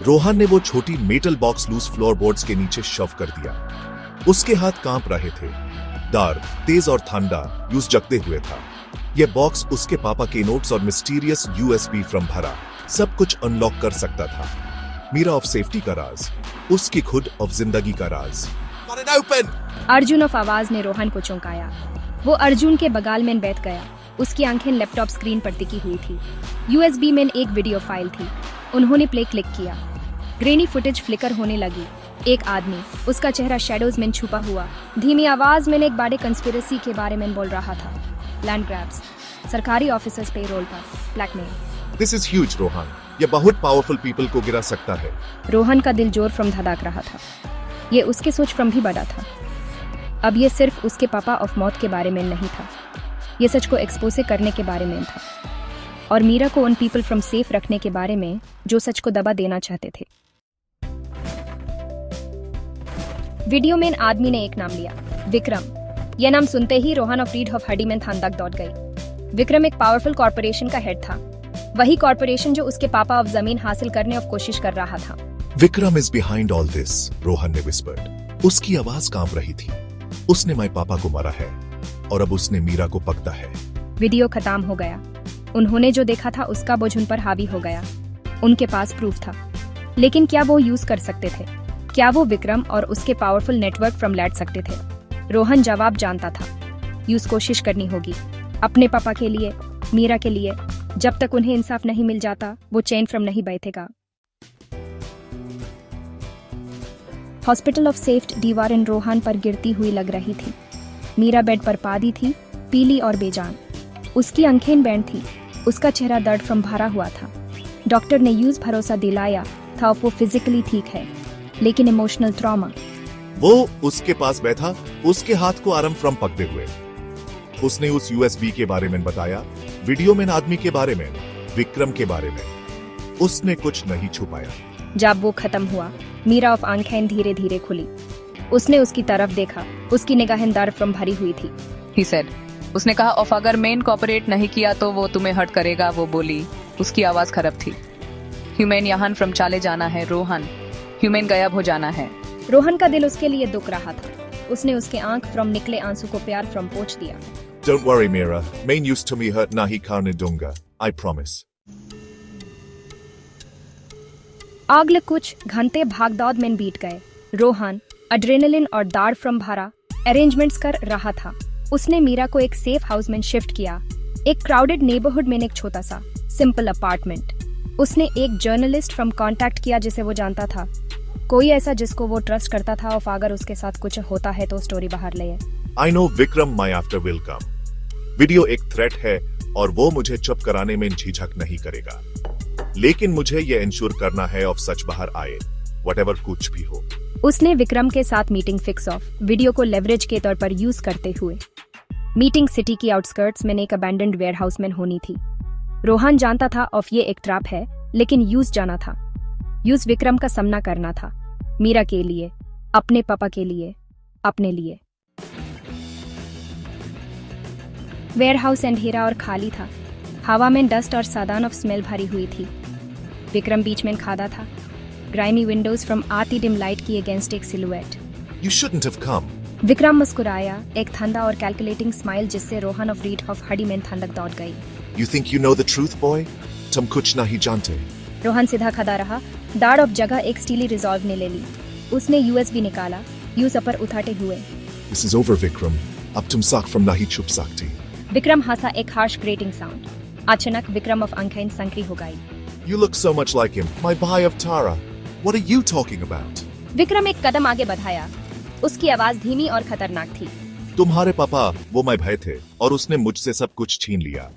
रोहन ने वो छोटी मेटल बॉक्स लूज फ्लोरबोर्ड्स के नीचे शव कर दिया। उसके हाथ कांप रहे थे। दार तेज और ठंडा यूज जगते हुए था। यह बॉक्स उसके पापा के नोट्स और मिस्टीरियस यूएसबी फ्रॉम भरा सब कुछ अनलॉक कर सकता था। मीरा ऑफ सेफ्टी का राज, उसकी खुद ऑफ जिंदगी का राज। अर्जुन ऑफ आवाज ने रोहन को चौंकाया। वो अर्जुन के बगाल में बैठ गया। उसकी आंखें लैपटॉप स्क्रीन पर टिकी हुई थी। यूएसबी में एक वीडियो फाइल थी। उन्होंने प्ले क्लिक किया। ग्रेनी फुटेज फ्लिकर होने लगी। एक आदमी, उसका चेहरा शैडोज में छुपा हुआ, धीमी आवाज में एक बड़े कंस्पिरेसी के बारे में बोल रहा था। लैंड ग्रैब्स, सरकारी ऑफिसर्स पे रोल पर, blackmail. This is huge Rohan, ये बहुत पावरफुल पीपल को गिरा सकता है। रोहन का दिल जोर फ्रॉम धड़क रहा था। ये उसके सोच फ्रॉम भी बड़ा था। अब ये सिर्फ उसके पापा ऑफ मौत के बारे में नहीं था, ये सच को एक्सपोज करने के बारे में था, और मीरा को उन पीपल फ्रॉम सेफ रखने के बारे में जो सच को दबा देना चाहते थे। वीडियो में आदमी ने एक नाम लिया, विक्रम। यह नाम सुनते ही रोहन ऑफ रीड ऑफ हडीमैन थांदक दौड़ गई। विक्रम एक पावरफुल कॉर्पोरेशन का हेड था, वही कॉर्पोरेशन जो उसके पापा ऑफ जमीन हासिल करने की कोशिश कर रहा था। Vikram is behind all this, Rohan ने विस्पर्ड। उसकी आवाज कांप रही थी। उसने माई पापा को मारा है और अब उसने मीरा को पकड़ा है। वीडियो खत्म हो गया। उन्होंने जो देखा था उसका बोझ उन पर हावी हो गया। उनके पास प्रूफ था, लेकिन क्या वो यूज कर सकते थे? क्या वो विक्रम और उसके पावरफुल नेटवर्क फ्रॉम लैड सकते थे? रोहन जवाब जानता था, यूज कोशिश करनी होगी, अपने पापा के लिए, मीरा के लिए। जब तक उन्हें इंसाफ नहीं मिल जाता वो चैन फ्रॉम नहीं बैठेगा। हॉस्पिटल ऑफ सेफ्ट दीवार इन रोहन पर गिरती हुई लग रही थी। मीरा बेड पर पादी थी, पीली और बेजान। उसकी आंखें बैंड थी, उसका चेहरा दर्द फ्रॉम भरा हुआ था। डॉक्टर ने यूज भरोसा दिलाया था वो फिजिकली ठीक है, लेकिन इमोशनल ट्रॉमा। वो उसके पास बैठा, उसके हाथ को आराम फ्रॉम पकड़े हुए। उसने उस यूएसबी के बारे में बताया, वीडियो में आदमी के बारे में, विक्रम के बारे में। उसने कुछ नहीं छुपाया। जब वो खत्म हुआ, मीरा ऑफ आंखें धीरे धीरे खुली। उसने उसकी तरफ देखा। उसकी निगाहें दर्द फ्रॉम भरी हुई थी। He said, उसने कहा ऑफ अगर मेन कॉपरेट नहीं किया तो वो तुम्हें हर्ट करेगा। वो बोली, उसकी आवाज खराब थी। ह्यूमन यहाँ फ्रॉम चले जाना है रोहन, ह्यूमन गायब हो जाना है। रोहन का दिल उसके लिए दुख रहा था। उसने उसके आंख फ्रॉम निकले आंसू को प्यार फ्रॉम पोंछ दिया। Don't worry Mira, मैं यूज टू मी हर्ट नहीं करने दूंगा, I promise। अगले कुछ घंटे भागदौड़ में बीत गए। रोहन एड्रेनलिन और दाढ़ फ्रॉम भरा अरेंजमेंट्स कर रहा था। उसने मीरा को एक सेफ हाउस में शिफ्ट किया, एक क्राउडेड नेबरहुड में एक छोटा सा सिंपल अपार्टमेंट। उसने एक जर्नलिस्ट फ्रॉम कांटेक्ट किया जिसे वो जानता था, कोई ऐसा जिसको वो ट्रस्ट करता था और अगर उसके साथ कुछ होता है तो स्टोरी बाहर ले। I know Vikram my after will come। Video एक थ्रेट है और वो मुझे चुप कराने में झिझक नहीं करेगा, लेकिन मुझे ये इंश्योर करना है ऑफ सच बाहर आए, व्हाटएवर कुछ भी हो। उसने विक्रम के साथ मीटिंग फिक्स ऑफ वीडियो को लेवरेज के तौर पर यूज करते हुए। मीटिंग सिटी की आउटस्कर्ट्स में एक अबैंडन्ड वेयरहाउस में होनी थी। रोहन जानता था ऑफ ये एक ट्रैप है, लेकिन यूज जाना था। यूज विक्रम का सामना करना था, मीरा के लिए, अपने पापा के लिए, अपने लिए। वेयरहाउस अंधेरा और खाली था। हवा में डस्ट और सादान ऑफ स्मेल भरी हुई थी। विक्रम बीच में खड़ा था, ग्राइमी विंडोज फ्रॉम आती डिम लाइट की अगेंस्ट एक silhouette. You shouldn't have come। Vikram मुस्कुराया, एक ठंडा और कैलकुलेटिंग स्माइल जिससे रोहन ऑफ रीड ऑफ हडीमैन थांदक दौड़ गई। You think you know the truth boy? तुम कुछ नहीं जानते। रोहन सीधा खड़ा रहा। दाढ़ ऑफ जगह एक स्टीली रिजॉल्व ने ले ली। उसने यूएसबी निकाला, यूज अपर उठाते हुए। This is over Vikram, अब तुम साख फ्रॉम नहीं छुप सकती। विक्रम हंसा, एक हार्श ग्रेटिंग साउंड। अचानक विक्रम ऑफ आंखें संकरी हो गई। You look so much like him, my boy of Tara। What are you talking about? Vikram एक कदम आगे बढ़ाया। उसकी आवाज धीमी और खतरनाक थी। तुम्हारे पापा वो मैं भाई थे और उसने मुझसे सब कुछ छीन लिया।